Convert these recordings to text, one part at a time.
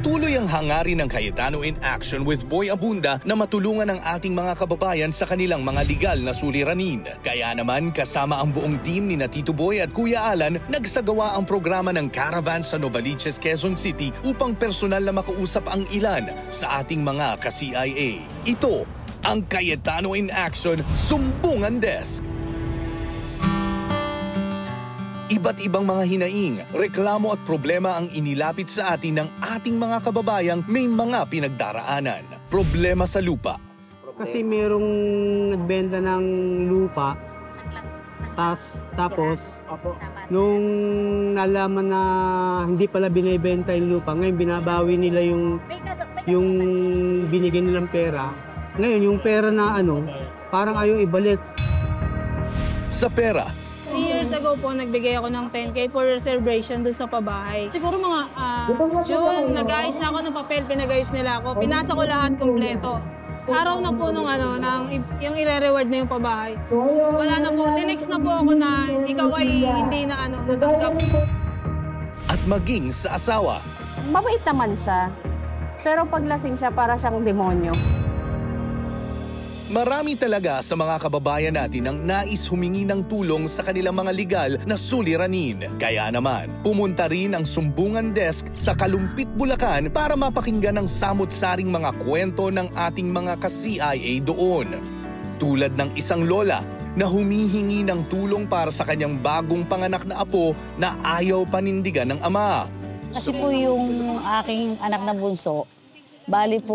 Patuloy ang hangarin ng Cayetano in Action with Boy Abunda na matulungan ang ating mga kababayan sa kanilang mga legal na suliranin. Kaya naman kasama ang buong team ni Tito Boy at Kuya Alan, nagsagawa ang programa ng Caravan sa Novaliches, Quezon City upang personal na makausap ang ilan sa ating mga ka-CIA. Ito ang Cayetano in Action Sumbungan Desk. Iba't ibang mga hinaing, reklamo at problema ang inilapit sa atin ng ating mga kababayang may mga pinagdaraanan. Problema sa lupa. Kasi merong nagbenta ng lupa, tapos nung nalaman na hindi pala binibenta yung lupa, ngayon binabawi nila yung binigay nilang pera. Ngayon yung pera na parang ayaw ibalik. Sa pera. 3 years ago po, nagbigay ako ng 10K for celebration dun sa pabahay. Siguro mga June, nag-ayos na ako ng papel, pinag-ayos nila ako. Pinasa ko lahat kompleto. Araw na po nung yung ire-reward na yung pabahay. Wala na po, tinext na po ako na ikaw ay hindi na natanggap. At maging sa asawa. Mabait naman siya, pero pag lasing siya, para siyang demonyo. Marami talaga sa mga kababayan natin ang nais humingi ng tulong sa kanilang mga legal na suliranin. Kaya naman, pumunta rin ang Sumbungan Desk sa Kalumpit, Bulacan para mapakinggan ang samot-saring mga kwento ng ating mga ka-CIA doon. Tulad ng isang lola na humihingi ng tulong para sa kanyang bagong panganak na apo na ayaw panindigan ng ama. Kasi po yung aking anak na bunso, bali po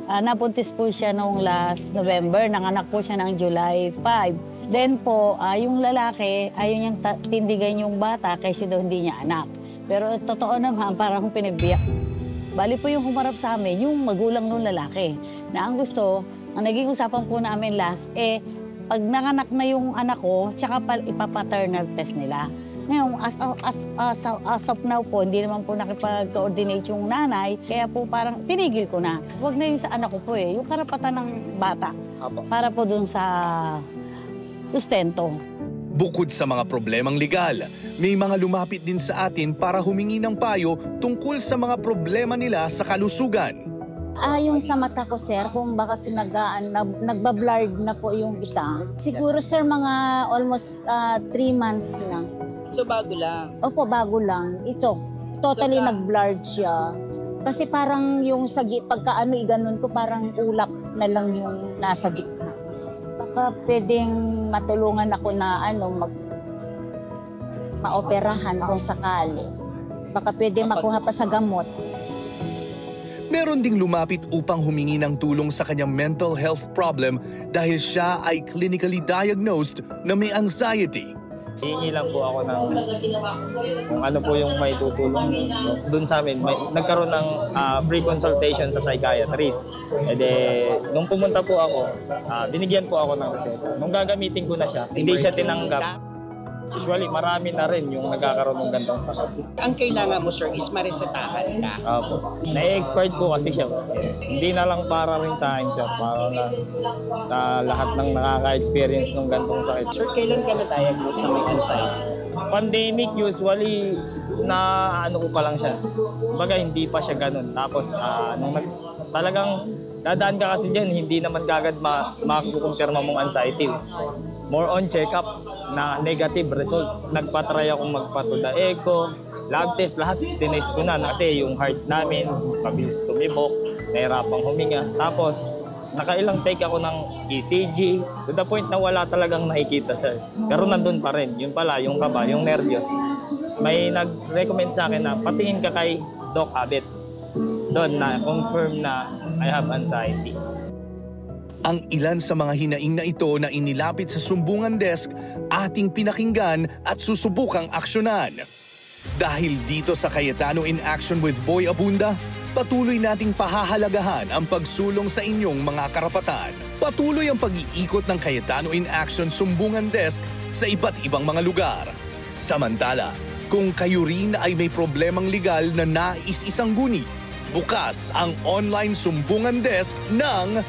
napuntis po siya noong last November, nanganak po siya ng July 5. Then po, yung lalaki, ayaw niyang tindigan yung bata kasi daw hindi niya anak. Pero totoo naman, parang pinagbiyak. Bali po yung humarap sa amin, yung magulang ng lalaki. Na ang gusto, ang naging usapan po namin last, pag nanganak na yung anak ko, tsaka ipapaternal test nila. Ngayon, as of now po, hindi naman po nakipag-coordinate yung nanay, kaya po parang tinigil ko na. Huwag na yung sa anak ko po yung karapatan ng bata. Para po dun sa sustento. Bukod sa mga problemang legal, may mga lumapit din sa atin para humingi ng payo tungkol sa mga problema nila sa kalusugan. Yung sa mata ko, sir, kung baka nagbablurred na po yung isa. Siguro, sir, mga almost 3 months na. So, bago lang? Opo, bago lang. Ito, totally nag-blurred siya. Kasi parang yung pagka iganon ko, parang ulap na lang yung nasa gitna. Baka pwedeng matulungan ako na maoperahan kung sakali. Baka pwede makuha pa sa gamot. Meron ding lumapit upang humingi ng tulong sa kanyang mental health problem dahil siya ay clinically diagnosed na may anxiety. Hihingi lang po ako ng kung ano po yung may tutulong doon sa amin. Nagkaroon ng free consultation sa psychiatrist. Nung pumunta po ako, binigyan po ako ng reseta. Nung gagamitin ko na siya, hindi siya tinanggap. Usually, marami na rin yung nagkakaroon ng gantong sakit. Ang kailangan mo, sir, is maresetahan ka. Opo. Na-expired po kasi siya. Hindi na lang para rin sa akin, sir. Para lang sa lahat ng nakaka-experience ng gantong sakit. Sir, kailan ka na-diagnose na may anxiety? Pandemic, usually, ko pa lang siya. Kumbaga, hindi pa siya ganun. Tapos, talagang dadaan ka kasi dyan, hindi naman kagad makukumpirma mong anxiety. More on check-up na negative result. Nagpatry akong magpatuda echo, lab test, lahat tinest ko na kasi yung heart namin, mabilis tumibok, nahirapang huminga. Tapos, nakailang take ako ng ECG to the point na wala talagang nakikita, sir. Pero nandun pa rin. Yun pala, yung kaba, yung nervyos. May nag-recommend sa akin na patingin ka kay Doc Abet. Doon na confirm na I have anxiety. Ang ilan sa mga hinaing na ito na inilapit sa Sumbungan Desk ating pinakinggan at susubukang aksyonan. Dahil dito sa Cayetano in Action with Boy Abunda, patuloy nating pahahalagahan ang pagsulong sa inyong mga karapatan. Patuloy ang pag-iikot ng Cayetano in Action Sumbungan Desk sa iba't ibang mga lugar. Samantala, kung kayo rin ay may problemang legal na nais isang guni, bukas ang online Sumbungan Desk ng